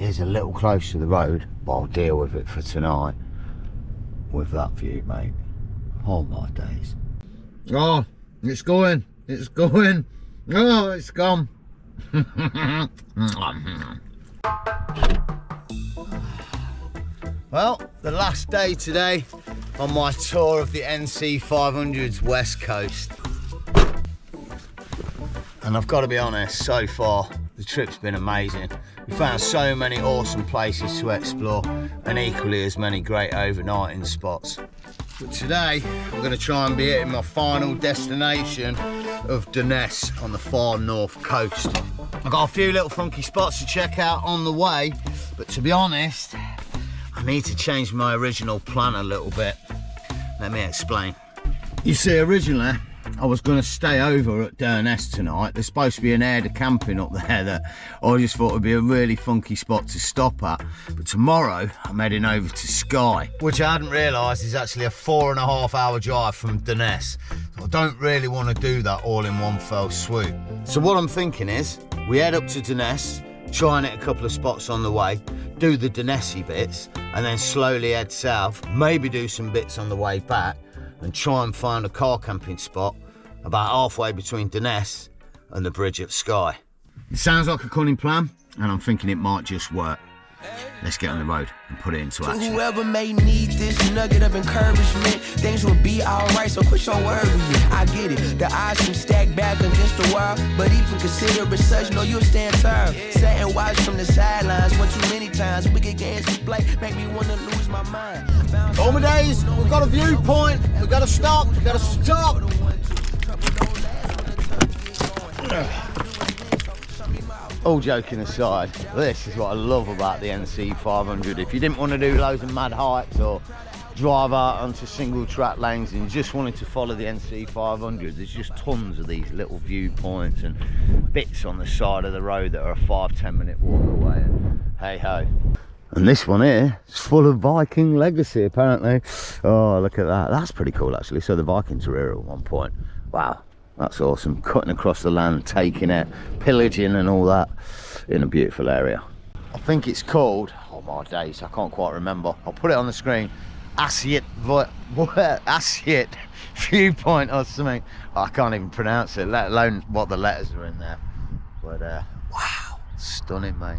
is a little close to the road, but I'll deal with it for tonight with that view, mate. Oh my days. Oh, it's going, it's going. Oh, it's gone. Well, the last day today on my tour of the NC 500's West Coast. And I've got to be honest, so far the trip's been amazing. We found so many awesome places to explore and equally as many great overnighting spots. But today I'm going to try and be hitting my final destination of Durness on the far north coast. I've got a few little funky spots to check out on the way, but to be honest, I need to change my original plan a little bit. Let me explain. You see, originally I was going to stay over at Durness tonight. There's supposed to be an area de camping up there that I just thought would be a really funky spot to stop at. But tomorrow I'm heading over to Skye, which I hadn't realised is actually a 4.5 hour drive from Durness. So I don't really want to do that all in one fell swoop. So what I'm thinking is we head up to Durness, try and hit a couple of spots on the way, do the Durnessy bits, and then slowly head south, maybe do some bits on the way back, and try and find a car camping spot about halfway between Durness and the bridge at Skye. It sounds like a cunning plan, and I'm thinking it might just work. Let's get on the road and put it into action. Whoever may need this nugget of encouragement, things will be alright, so quit your worrying. I get it, the odds seem stacked back against the wall, but even consider it such, no, you'll stand tall. Sat and watch from the sidelines, one too many times. Wicked games to play, make me wanna lose my mind. All my days, we've got a viewpoint, we've got to stop, we've got to stop. All joking aside, this is what I love about the NC 500. If you didn't want to do loads of mad hikes or drive out onto single track lanes and you just wanted to follow the NC 500, there's just tons of these little viewpoints and bits on the side of the road that are a 5-10 minute walk away, and hey ho. And this one here is full of Viking legacy apparently. Oh, look at that, that's pretty cool actually. So the Vikings were here at one point. Wow, that's awesome. Cutting across the land, taking it, pillaging and all that in a beautiful area. I think it's called, oh my days, I can't quite remember. I'll put it on the screen. Assiet viewpoint or something. I can't even pronounce it, let alone what the letters are in there. But wow, stunning, mate.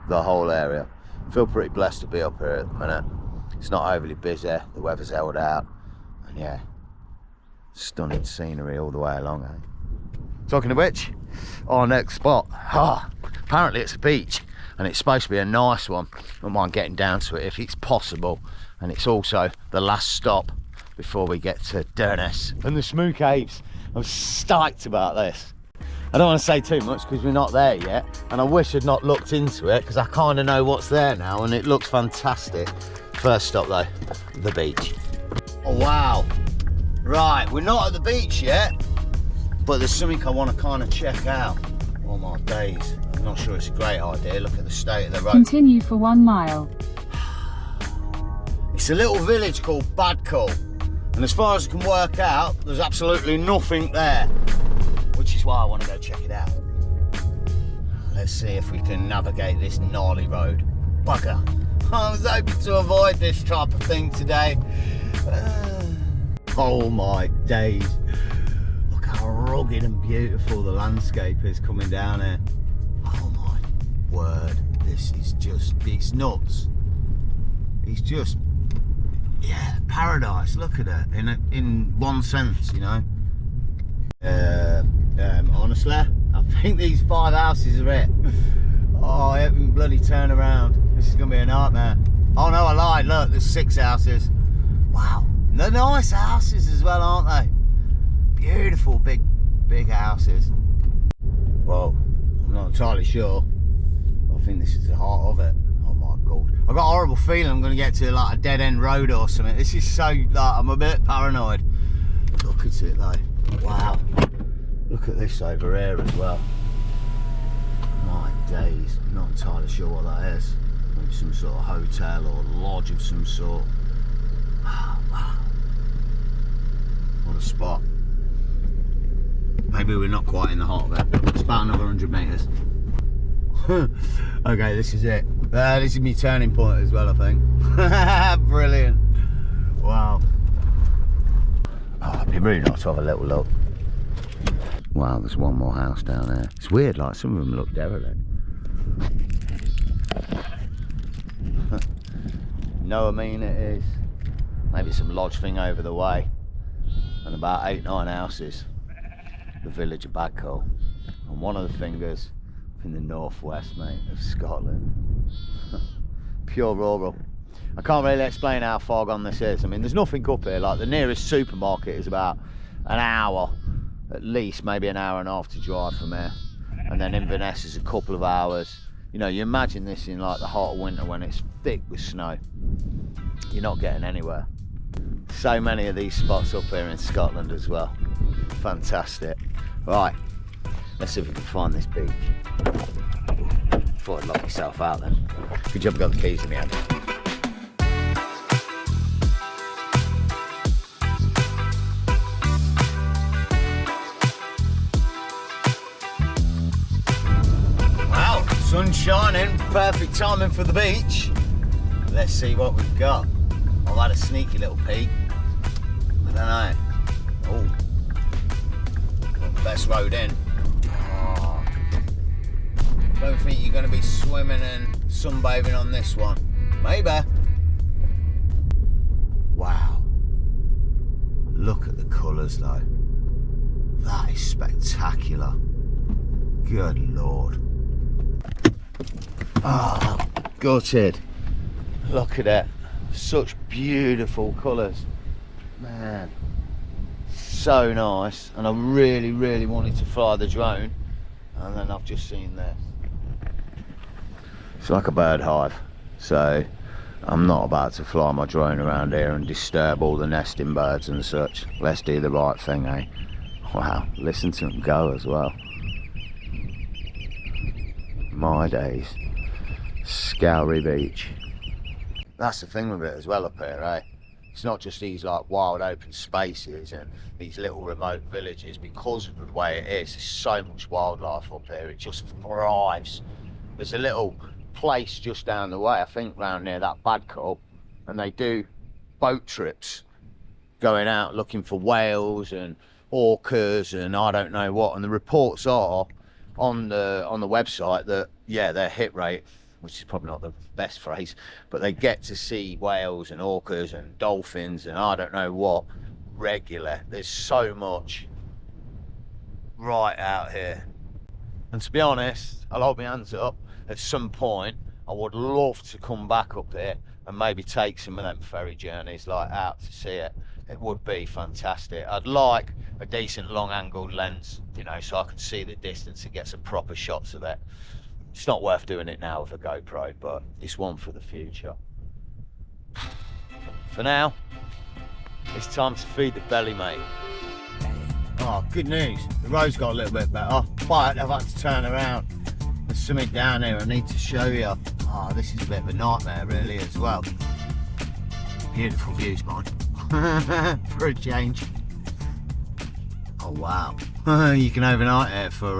The whole area. I feel pretty blessed to be up here at the minute. It's not overly busy, the weather's held out, and yeah, stunning scenery all the way along, eh? Talking of which, our next spot, apparently it's a beach and it's supposed to be a nice one. I don't mind getting down to it if it's possible, and it's also the last stop before we get to Durness and the Smoo Caves. I'm stoked about this. I don't want to say too much because we're not there yet, and I wish I'd not looked into it because I kind of know what's there now and it looks fantastic. First stop though, the beach. Oh wow. Right, we're not at the beach yet, but there's something I want to kind of check out. Oh my days, I'm not sure it's a great idea. Look at the state of the road. Continue for 1 mile. It's a little village called Badcall, and as far as I can work out, there's absolutely nothing there, which is why I want to go check it out. Let's see if we can navigate this gnarly road. Bugger. I was hoping to avoid this type of thing today. Oh my days. Look how rugged and beautiful the landscape is coming down here. Oh my word. This is just, it's nuts. It's just, yeah, paradise. Look at it in one sense, you know. Honestly, I think these 5 houses are it. Oh, I hope we can bloody turn around. This is gonna be a nightmare. Oh no, I lied. Look, there's 6 houses. Wow. They're nice houses as well, aren't they? Beautiful big houses. Well, I'm not entirely sure. I think this is the heart of it. Oh my god. I've got a horrible feeling I'm going to get to like a dead end road or something. This is so, like, I'm a bit paranoid. Look at it though. Wow. Look at this over here as well. My days. I'm not entirely sure what that is. Maybe some sort of hotel or lodge of some sort. Wow. What a spot. Maybe we're not quite in the heart of it. It's about another 100 metres. Okay, this is it. This is my turning point as well, I think. Brilliant. Wow. Oh, it'd be really nice to have a little look. Wow, there's one more house down there. It's weird, like some of them look derelict. Know what I mean? It is. Maybe some lodge thing over the way. And about 8-9 houses. The village of Badcall. And one of the fingers in the northwest, mate, of Scotland. Pure rural. I can't really explain how far gone this is. I mean, there's nothing up here. Like, the nearest supermarket is about an hour, at least, maybe an hour and a half to drive from here. And then Inverness is a couple of hours. You know, you imagine this in like the heart of winter when it's thick with snow. You're not getting anywhere. So many of these spots up here in Scotland as well. Fantastic. Right, let's see if we can find this beach. Thought I'd lock myself out then. Good job I got the keys in the hand. Wow, sun's shining, perfect timing for the beach. Let's see what we've got. I've had a sneaky little peek. I don't know. Oh, not the best road in. Oh. Don't think you're going to be swimming and sunbathing on this one. Maybe. Wow. Look at the colours though. That is spectacular. Good Lord. Ah, oh, gutted. Look at it. Such beautiful colours. Man. So nice. And I really, really wanted to fly the drone. And then I've just seen this. It's like a bird hive. So I'm not about to fly my drone around here and disturb all the nesting birds and such. Let's do the right thing, eh? Wow, listen to them go as well. My days. Scoury Beach. That's the thing with it as well up here, eh? It's not just these like wild open spaces and these little remote villages. Because of the way it is, there's so much wildlife up here. It just thrives. There's a little place just down the way, I think round near that Badcall, and they do boat trips going out looking for whales and orcas and I don't know what, and the reports are on the website that yeah, their hit rate, which is probably not the best phrase, but they get to see whales and orcas and dolphins and I don't know what regular. There's so much right out here, and to be honest, I'll hold my hands up. At some point I would love to come back up here and maybe take some of them ferry journeys like out to see it. It would be fantastic. I'd like a decent long angled lens, you know, so I can see the distance and get some proper shots of it. It's not worth doing it now with a GoPro, but it's one for the future. For now, it's time to feed the belly, mate. Oh, good news. The road's got a little bit better, but I've had to turn around. There's something down here I need to show you. Oh, this is a bit of a nightmare really as well. Beautiful views, mine. For a change. Oh wow. You can overnight here for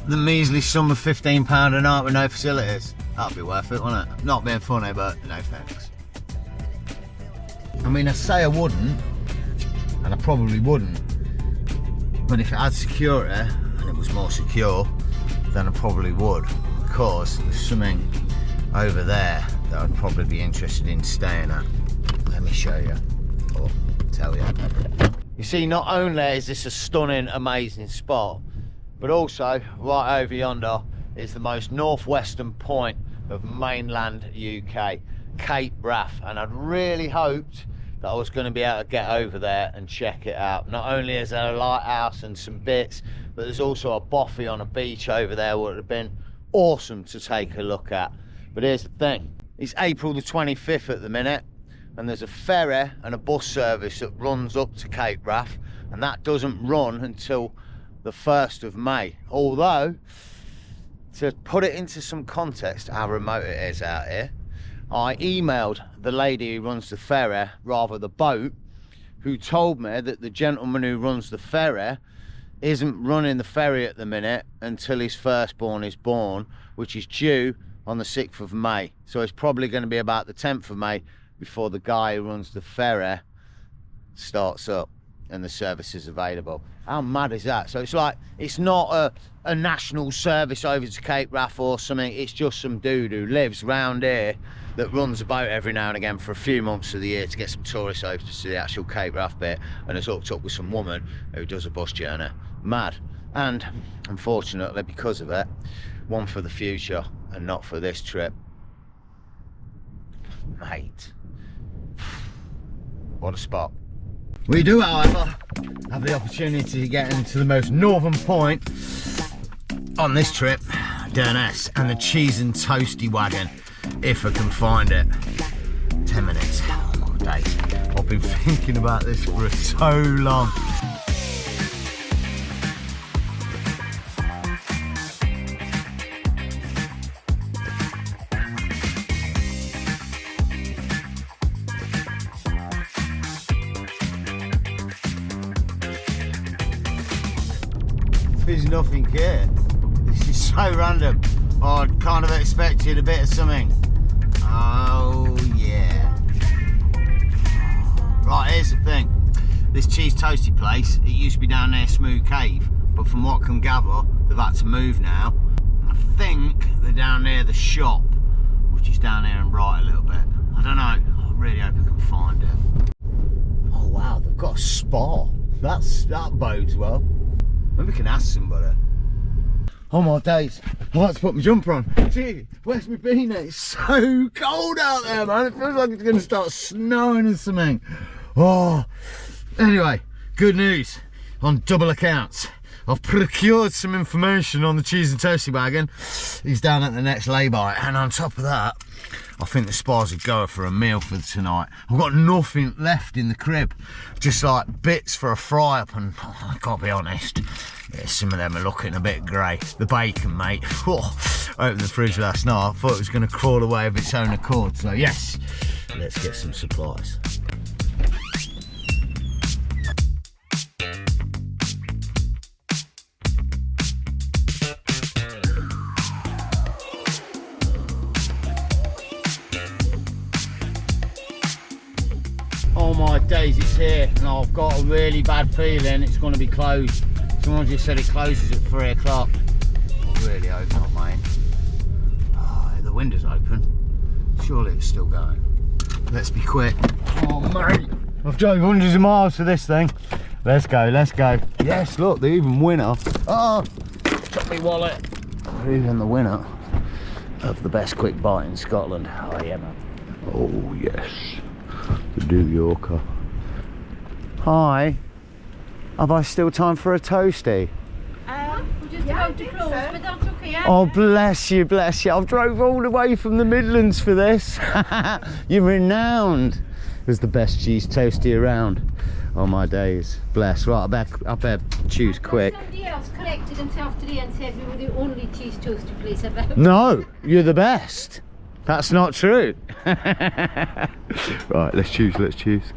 the measly sum of £15 a night with no facilities. That'd be worth it, wouldn't it? Not being funny, but no thanks. I mean, I say I wouldn't, and I probably wouldn't, but if it had security and it was more secure, then I probably would, because there's something over there that I'd probably be interested in staying at. Let me show you, or tell you. You see, not only is this a stunning, amazing spot, but also right over yonder is the most northwestern point of mainland UK, Cape Wrath, and I'd really hoped that I was going to be able to get over there and check it out. Not only is there a lighthouse and some bits, but there's also a bothy on a beach over there that would have been awesome to take a look at. But here's the thing, it's April the 25th at the minute, and there's a ferry and a bus service that runs up to Cape Wrath, and that doesn't run until the 1st of May. Although, to put it into some context how remote it is out here, I emailed the lady who runs the ferry, rather the boat, who told me that the gentleman who runs the ferry isn't running the ferry at the minute until his firstborn is born, which is due on the 6th of May. So it's probably going to be about the 10th of May before the guy who runs the ferry starts up and the service is available. How mad is that? So it's like, it's not a national service over to Cape Wrath or something. It's just some dude who lives round here that runs a boat every now and again for a few months of the year to get some tourists over to the actual Cape Wrath bit, and has hooked up with some woman who does a bus journey. Mad. And unfortunately, because of it, one for the future and not for this trip. Mate, what a spot. We do, however, have the opportunity to get into the most northern point on this trip, Durness, and the cheese and toastie wagon, if I can find it. 10 minutes, oh my days. I've been thinking about this for so long. There's nothing here. This is so random. Oh, I'd kind of expected a bit of something. Oh yeah. Right, here's the thing. This cheese toastie place, it used to be down there, Smoo Cave, but from what I can gather, they've had to move now. I think they're down near the shop, which is down there and right a little bit. I don't know. I really hope I can find it. Oh wow, they've got a spa. That bodes well. Maybe we can ask somebody. Oh my days, I've had to put my jumper on. Gee, where's my beanie? It's so cold out there, man. It feels like it's going to start snowing or something. Oh, anyway, good news on double accounts. I've procured some information on the cheese and toastie wagon. He's down at the next lay-by, and on top of that, I think the spa's a goer for a meal for tonight. I've got nothing left in the crib, just like bits for a fry up, and I gotta be honest, yeah, some of them are looking a bit grey. The bacon, mate. Oh, I opened the fridge last night, I thought it was going to crawl away of its own accord. So yes, let's get some supplies. Oh my days, it's here, and I've got a really bad feeling it's going to be closed. Someone just said it closes at 3 o'clock. I really hope not, mate. Oh, the window's open. Surely it's still going. Let's be quick. Oh mate, I've drove hundreds of miles for this thing. Let's go, let's go. Yes, look, they're even winner. Oh, took me wallet. They're even the winner of the best quick bite in Scotland. Oh yeah, man. Oh yes. The New Yorker. Hi, have I still time for a toastie? We're just about to close, but that's okay. Oh, bless you, bless you. I've drove all the way from the Midlands for this. You're renowned as the best cheese toastie around. Oh my days, bless. Right, I better choose quick. Somebody else corrected himself today and said we were the only cheese toastie place about. No, you're the best. That's not true. Right, let's choose, let's choose.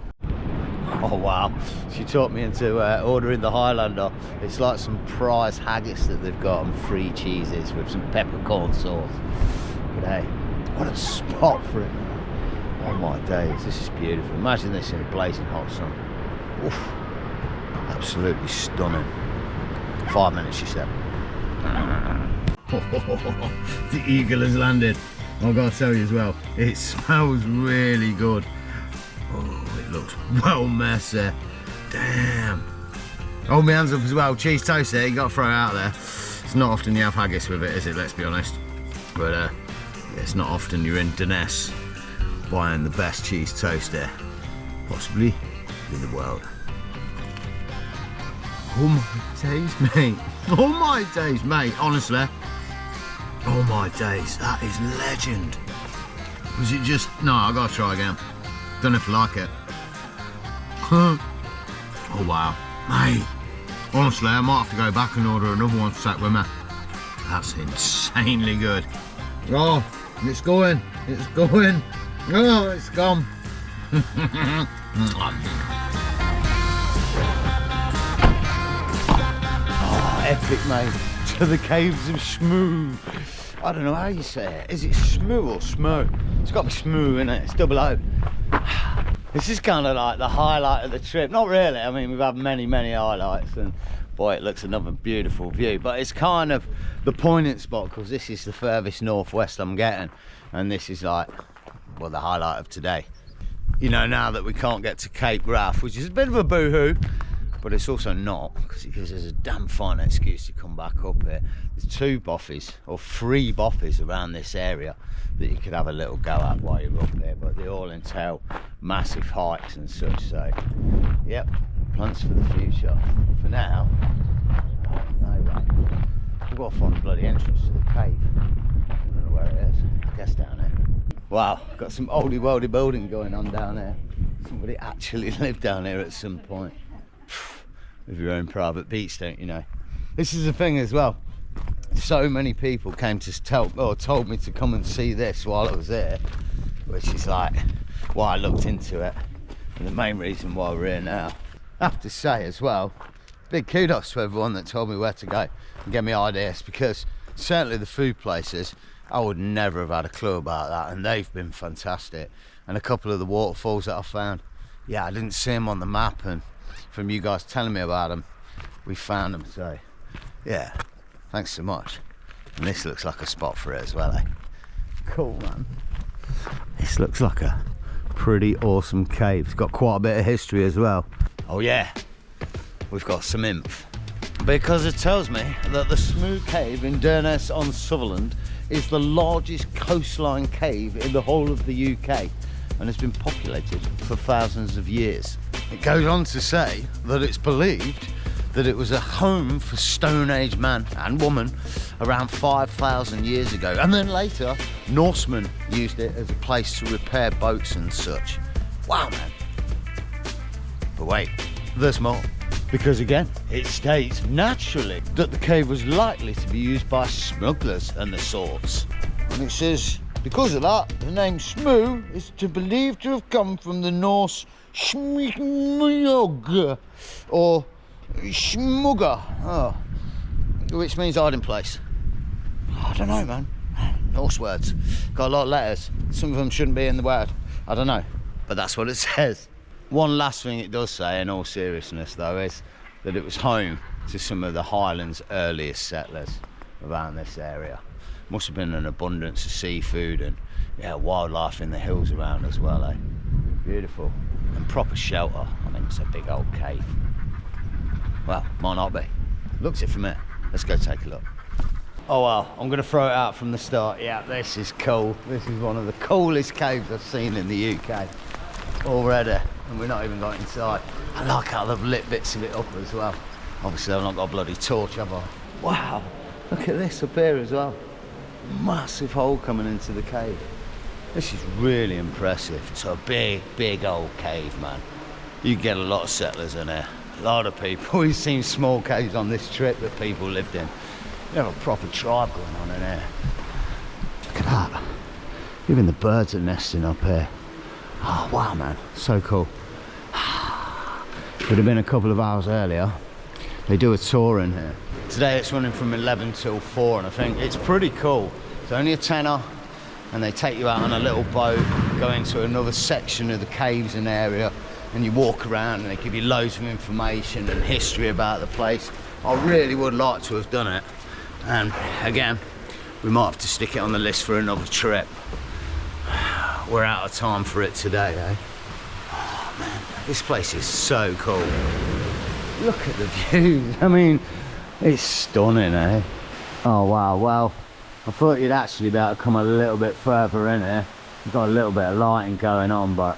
Oh wow, she talked me into ordering the Highlander. It's like some prize haggis that they've got and 3 cheeses with some peppercorn sauce. But hey, what a spot for it. Oh my days, this is beautiful. Imagine this in a blazing hot sun. Oof, absolutely stunning. 5 minutes, she said. The eagle has landed. I've got to tell you as well, it smells really good. Oh, it looks well messy. Damn. Hold my hands up as well. Cheese toast there, you got to throw it out there. It's not often you have haggis with it, is it? Let's be honest. But yeah, it's not often you're in Durness buying the best cheese toast there, possibly in the world. Oh my days, mate. Oh my days, mate, honestly. Oh my days, that is legend. Was it just, no, I gotta try again. Don't know if I like it. Oh wow, mate. Honestly, I might have to go back and order another one to take with me. That's insanely good. Oh, it's going, it's going. Oh, it's gone. epic, mate, to the caves of Smoo. I don't know how you say it. Is it Smoo or Smoo? It's got to be Smoo, innit? It's double O. This is kind of like the highlight of the trip. Not really, I mean, we've had many highlights, and boy, it looks another beautiful view, but it's kind of the poignant spot because this is the furthest northwest I'm getting, and this is like, well, the highlight of today. You know, now that we can't get to Cape Wrath, which is a bit of a boo-hoo, but it's also not, because it gives us a damn fine excuse to come back up here. There's 2 boffies or 3 boffies around this area that you could have a little go at while you're up here, but they all entail massive hikes and such. So yep, plans for the future. For now, no way. We've got to find the bloody entrance to the cave. I don't know where it is. I guess down there. Wow, got some oldie worldy building going on down there. Somebody actually lived down here at some point. With your own private beach, don't you know? This is the thing as well. So many people came to told me to come and see this while I was there, which is like why I looked into it, and the main reason why we're here now. I have to say as well, big kudos to everyone that told me where to go and gave me ideas, because certainly the food places, I would never have had a clue about that, and they've been fantastic. And a couple of the waterfalls that I found, yeah, I didn't see them on the map, and from you guys telling me about them, we found them. So yeah, thanks so much. And this looks like a spot for it as well, eh? Cool, man. This looks like a pretty awesome cave. It's got quite a bit of history as well. Oh yeah, we've got some inf, because it tells me that the Smoo Cave in Durness on Sutherland is the largest coastline cave in the whole of the UK, and has been populated for thousands of years. It goes on to say that it's believed that it was a home for Stone Age man and woman around 5,000 years ago, and then later Norsemen used it as a place to repair boats and such. Wow, man. But wait, there's more, because again it states naturally that the cave was likely to be used by smugglers and the sorts, and it says because of that the name Smoo is believed to have come from the Norse Smug or Smugger, which means hiding place. I don't know, man. Norse words got a lot of letters, some of them shouldn't be in the word, I don't know, but that's what it says. One last thing it does say, in all seriousness though, is that it was home to some of the Highlands' earliest settlers around this area. Must have been an abundance of seafood and yeah, wildlife in the hills around as well, eh? Beautiful. And proper shelter. I mean, it's a big old cave. Well, might not be. Looks it from here. Let's go take a look. Oh well, I'm gonna throw it out from the start. Yeah, this is cool. This is one of the coolest caves I've seen in the UK already, and we're not even got inside. I like how they've lit bits of it up as well. Obviously I've not got a bloody torch, have I? Wow, look at this up here as well. Massive hole coming into the cave. This is really impressive. It's a big old cave, man. You get a lot of settlers in here, a lot of people. We've seen small caves on this trip that people lived in. You have a proper tribe going on in here. Look at that. Even the birds are nesting up here. Oh wow, man, so cool. Would have been a couple of hours earlier. They do a tour in here. Today it's running from 11 till 4, and I think it's pretty cool. It's only a tenner, and they take you out on a little boat, go into another section of the caves and area, and you walk around and they give you loads of information and history about the place. I really would like to have done it, and again, we might have to stick it on the list for another trip. We're out of time for it today, eh? Oh man, this place is so cool. Look at the views. I mean, it's stunning, eh? Oh wow, well, I thought you'd actually be able to come a little bit further in here. We've got a little bit of lighting going on, but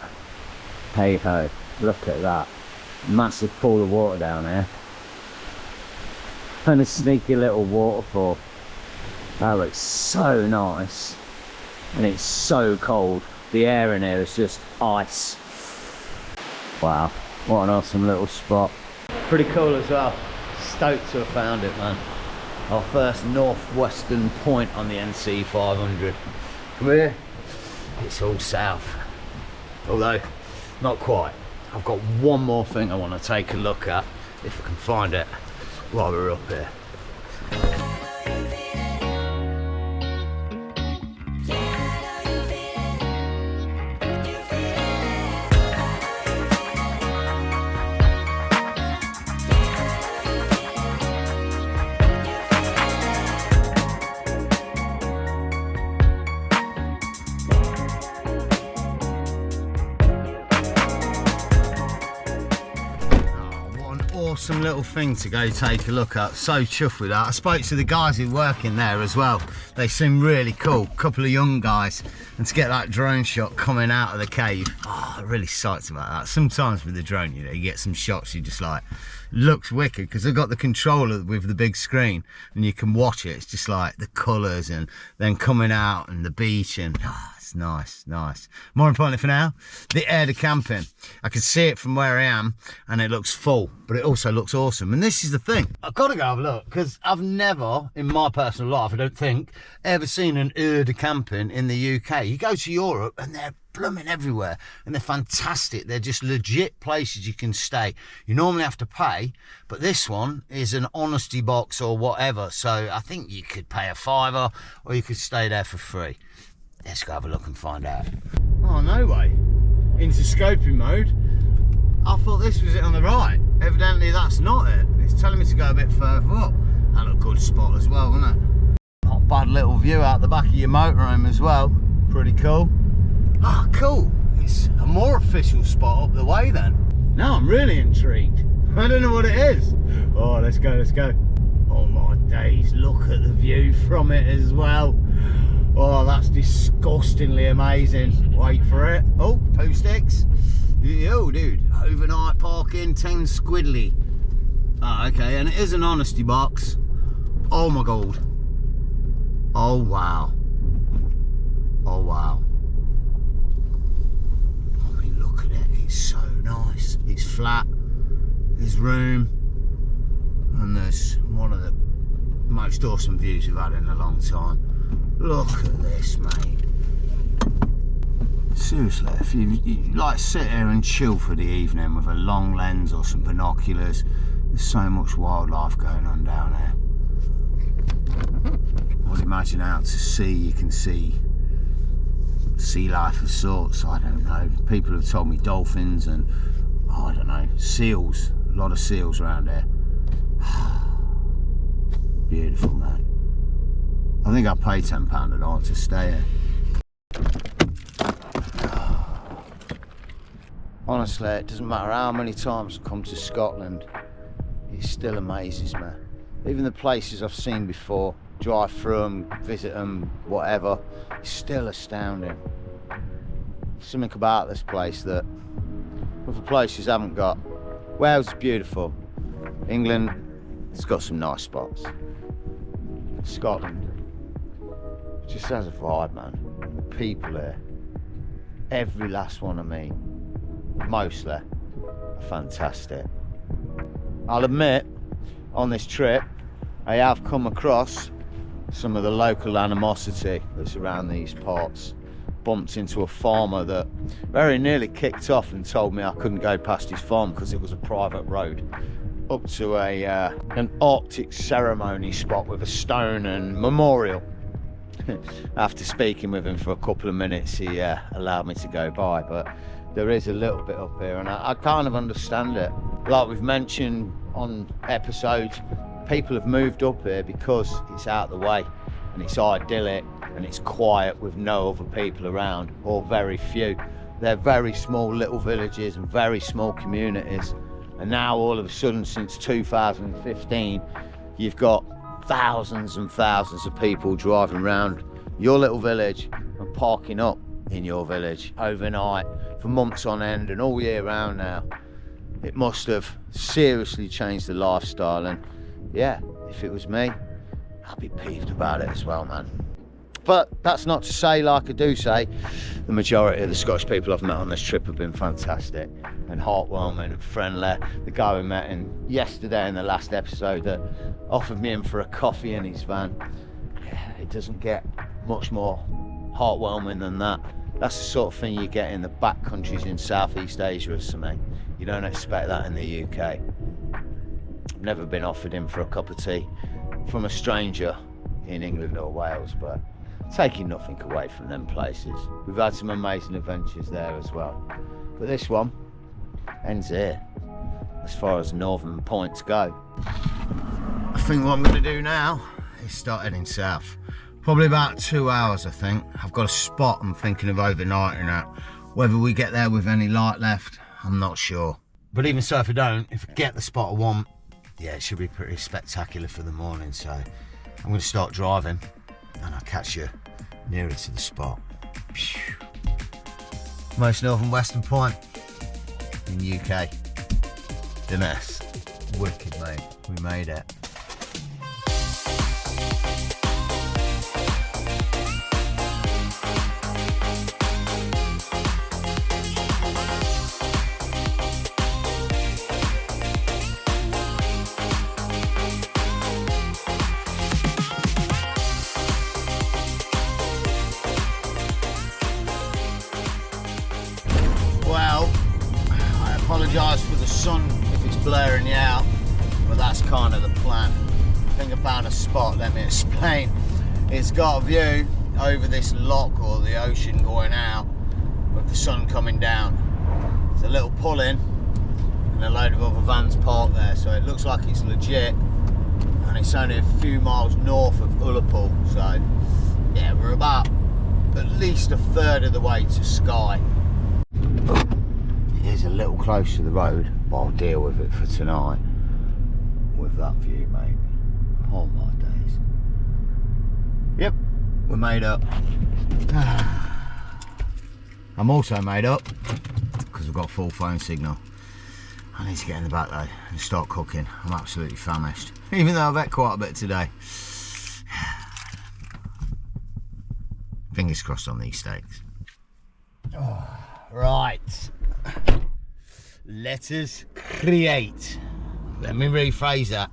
hey ho, look at that. Massive pool of water down here. And a sneaky little waterfall. That looks so nice. And it's so cold. The air in here is just ice. Wow, what an awesome little spot. Pretty cool as well. Stoked to have found it, man. Our first northwestern point on the NC 500. Come here. It's all south. Although, not quite. I've got one more thing I want to take a look at, if I can find it, while we're up here. awesome little thing to go take a look at. So chuffed with that. I spoke to the guys who work in there as well. They seem really cool, couple of young guys, and to get that drone shot coming out of the cave, oh, I'm really psyched about that. Sometimes with the drone, you know, you get some shots you just like, looks wicked, because they've got the controller with the big screen and you can watch it. It's just like the colours and then coming out and the beach, and it's nice, nice. More importantly for now, the air de camping. I can see it from where I am and it looks full, but it also looks awesome. And this is the thing, I've got to go have a look, because I've never in my personal life, I don't think, ever seen an air de camping in the UK. You go to Europe and they're blooming everywhere and they're fantastic. They're just legit places you can stay. You normally have to pay, but this one is an honesty box or whatever, so I think you could pay a £5 or you could stay there for free. Let's go have a look and find out. Oh, no way. Into scoping mode. I thought this was it on the right. Evidently that's not it. It's telling me to go a bit further up. That looked a good spot as well, wasn't it? Not a bad little view out the back of your motorhome as well. Pretty cool. Ah, cool. It's a more official spot up the way then. Now I'm really intrigued. I don't know what it is. Oh, let's go, let's go. Oh my days, look at the view from it as well. Oh, that's disgustingly amazing. Wait for it. Oh, poo sticks. Yo, dude, overnight parking, 10 squiddly. Ah, okay, and it is an honesty box. Oh my god. Oh wow. Oh wow. I mean, look at it, it's so nice. It's flat, there's room, and there's one of the most awesome views we've had in a long time. Look at this, mate. Seriously, if you like sit here and chill for the evening with a long lens or some binoculars, there's so much wildlife going on down there. I would imagine out to sea you can see sea life of sorts. I don't know, people have told me dolphins and, oh, I don't know, seals, a lot of seals around there. Beautiful, man. I think I pay £10 a night to stay here. Honestly, it doesn't matter how many times I come to Scotland, it still amazes me. Even the places I've seen before, drive through them, visit them, whatever, it's still astounding. Something about this place that other places haven't got. Wales is beautiful. England, it's got some nice spots. Scotland, it just has a vibe, man. The people here, every last one I meet, mostly, are fantastic. I'll admit, on this trip, I have come across some of the local animosity that's around these parts. Bumped into a farmer that very nearly kicked off and told me I couldn't go past his farm because it was a private road up to an Arctic ceremony spot with a stone and memorial. After speaking with him for a couple of minutes, he allowed me to go by, but there is a little bit up here and I kind of understand it. Like we've mentioned on episodes, people have moved up here because it's out of the way and it's idyllic and it's quiet with no other people around, or very few. They're very small little villages and very small communities, and now all of a sudden since 2015 you've got thousands and thousands of people driving around your little village and parking up in your village overnight for months on end and all year round now. It must have seriously changed the lifestyle, and yeah, if it was me, I'd be peeved about it as well, man. But that's not to say, like I do say, the majority of the Scottish people I've met on this trip have been fantastic and heartwarming and friendly. The guy we met yesterday in the last episode that offered me in for a coffee in his van, yeah, it doesn't get much more heartwarming than that. That's the sort of thing you get in the back countries in Southeast Asia or something. You don't expect that in the UK. I've never been offered in for a cup of tea from a stranger in England or Wales, but taking nothing away from them places. We've had some amazing adventures there as well. But this one ends here, as far as northern points go. I think what I'm going to do now is start heading south. Probably about 2 hours, I think. I've got a spot I'm thinking of overnighting at. Whether we get there with any light left, I'm not sure. But even so, if I don't, if I get the spot I want, yeah, it should be pretty spectacular for the morning. So I'm going to start driving and I'll catch you nearer to the spot. Most northern western point in UK. Durness. Wicked, mate. We made it. Well, I apologise for the sun if it's blurring you out, but that's kind of the plan. I think I found a spot, let me explain. It's got a view over this lock or the ocean going out with the sun coming down. There's a little pull in and a load of other vans parked there, so it looks like it's legit, and it's only a few miles north of Ullapool. So yeah, we're about at least a third of the way to Skye. It is a little close to the road, but I'll deal with it for tonight with that view, mate. Oh my days. Yep, we're made up. I'm also made up because I've got full phone signal. I need to get in the back though and start cooking. I'm absolutely famished, even though I've ate quite a bit today. Fingers crossed on these steaks. Oh, right, let us create. Let me rephrase that.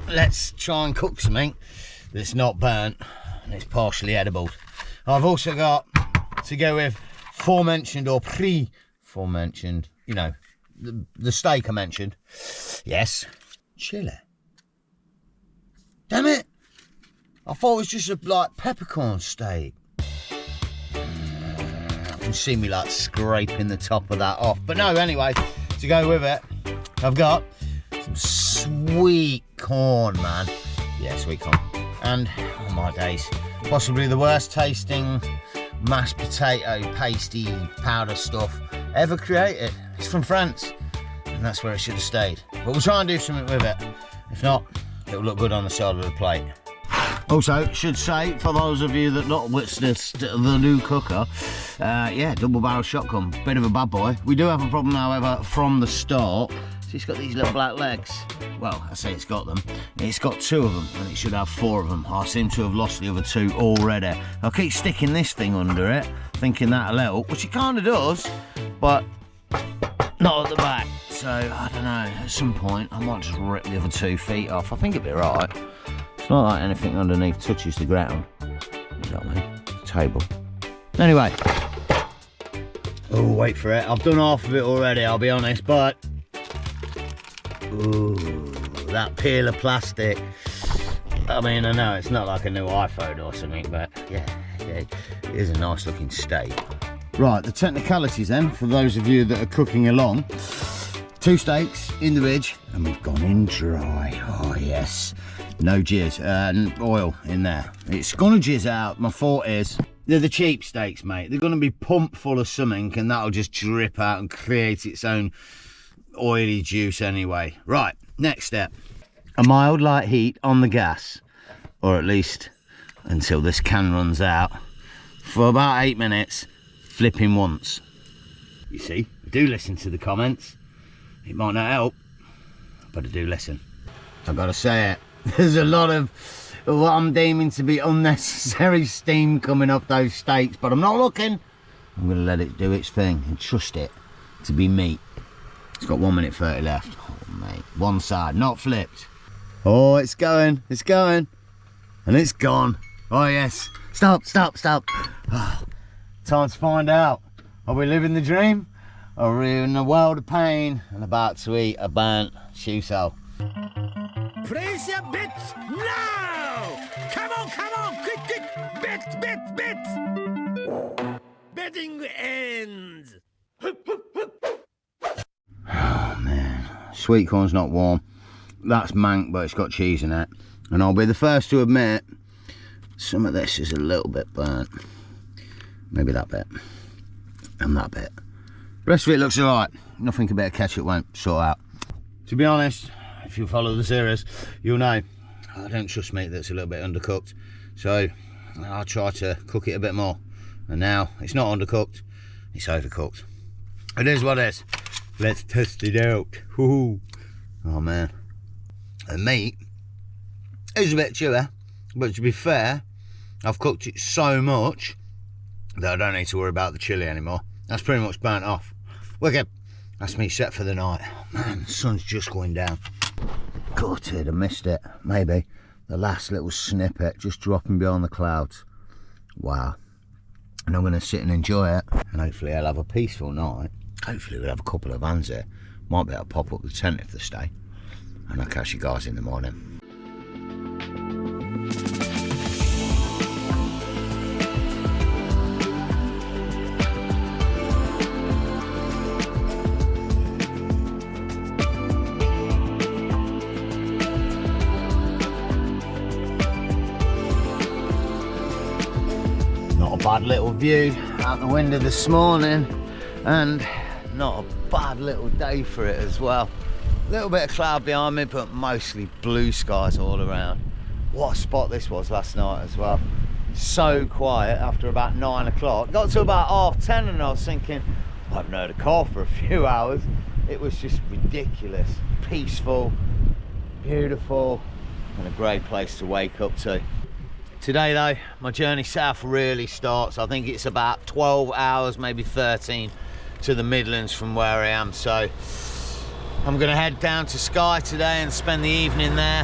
Let's try and cook something that's not burnt and it's partially edible. I've also got to go with forementioned or pre-forementioned, you know, the steak I mentioned. Yes, chili. Damn it! I thought it was just a like peppercorn steak. You can see me like scraping the top of that off, but no. Anyway, to go with it, I've got some sweet corn, man. Yeah, sweet corn. And oh my days, possibly the worst tasting mashed potato pasty powder stuff ever created. It's from France, and that's where it should have stayed. But we'll try and do something with it. If not, it'll look good on the side of the plate. Also, should say, for those of you that not witnessed the new cooker, yeah, double barrel shotgun, bit of a bad boy. We do have a problem, however, from the start. So it's got these little black legs. Well, I say it's got them. It's got 2 of them, and it should have 4 of them. I seem to have lost the other 2 already. I'll keep sticking this thing under it, thinking that'll help, which it kind of does, but not at the back. So, I don't know, at some point, I might just rip the other 2 feet off. I think it'd be right. It's not like anything underneath touches the ground. You know what I mean? Table. Anyway. Oh, wait for it. I've done half of it already, I'll be honest, but... Ooh, that peel of plastic. I mean, I know it's not like a new iPhone or something, but yeah, it is a nice looking steak. Right, the technicalities then, for those of you that are cooking along. 2 steaks in the ridge, and we've gone in dry. Oh yes, no jizz and oil in there. It's gonna jizz out. My thought is, they're the cheap steaks, mate. They're gonna be pumped full of something, and that'll just drip out and create its own oily juice anyway. Right, next step. A mild light heat on the gas, or at least until this can runs out, for about 8 minutes, flipping once. You see, do listen to the comments. It might not help, but I do listen. I've got to say it, there's a lot of what I'm deeming to be unnecessary steam coming off those steaks, but I'm not looking. I'm going to let it do its thing and trust it to be meat. It's got 1 minute 30 left. Oh mate, one side, not flipped. Oh, it's going, and it's gone. Oh yes, stop. Oh, time to find out. Are we living the dream? Or are we in a world of pain and about to eat a burnt shoe sole? Place your bets now! Come on, quick, bet! Betting ends! Oh man, sweet corn's not warm. That's mank, but it's got cheese in it. And I'll be the first to admit, some of this is a little bit burnt. Maybe that bit, and that bit. The rest of it looks alright. Nothing a bit of ketchup won't sort out. To be honest, if you follow the series, you'll know I don't trust meat that's a little bit undercooked, so I'll try to cook it a bit more. And now it's not undercooked, it's overcooked. It is what it is. Let's test it out. Ooh. Oh man, the meat is a bit chewy, but to be fair, I've cooked it so much that I don't need to worry about the chili anymore. That's pretty much burnt off. Wicked. That's me set for the night. Man, the sun's just going down. Gutted, I missed it. Maybe the last little snippet just dropping behind the clouds. Wow. And I'm going to sit and enjoy it. And hopefully I'll have a peaceful night. Hopefully we'll have a couple of vans here. Might be able to pop up the tent if they stay. And I'll catch you guys in the morning. Bad little view out the window this morning, and not a bad little day for it as well. A little bit of cloud behind me, but mostly blue skies all around. What a spot this was last night as well. So quiet after about 9 o'clock. Got to about 10:30 and I was thinking, I haven't heard a call for a few hours. It was just ridiculous, peaceful, beautiful, and a great place to wake up to. Today though, my journey south really starts. I think it's about 12 hours, maybe 13, to the Midlands from where I am. So I'm gonna head down to Skye today and spend the evening there.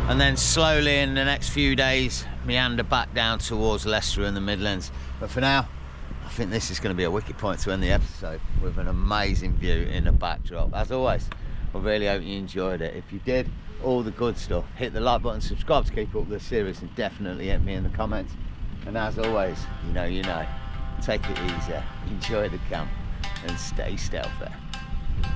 And then slowly in the next few days, meander back down towards Leicester and the Midlands. But for now, I think this is gonna be a wicked point to end the episode with an amazing view in the backdrop. As always, I really hope you enjoyed it. If you did, all the good stuff, hit the like button, subscribe to keep up with the series, and definitely hit me in the comments. And as always, you know, take it easy, enjoy the camp, and stay stealthy.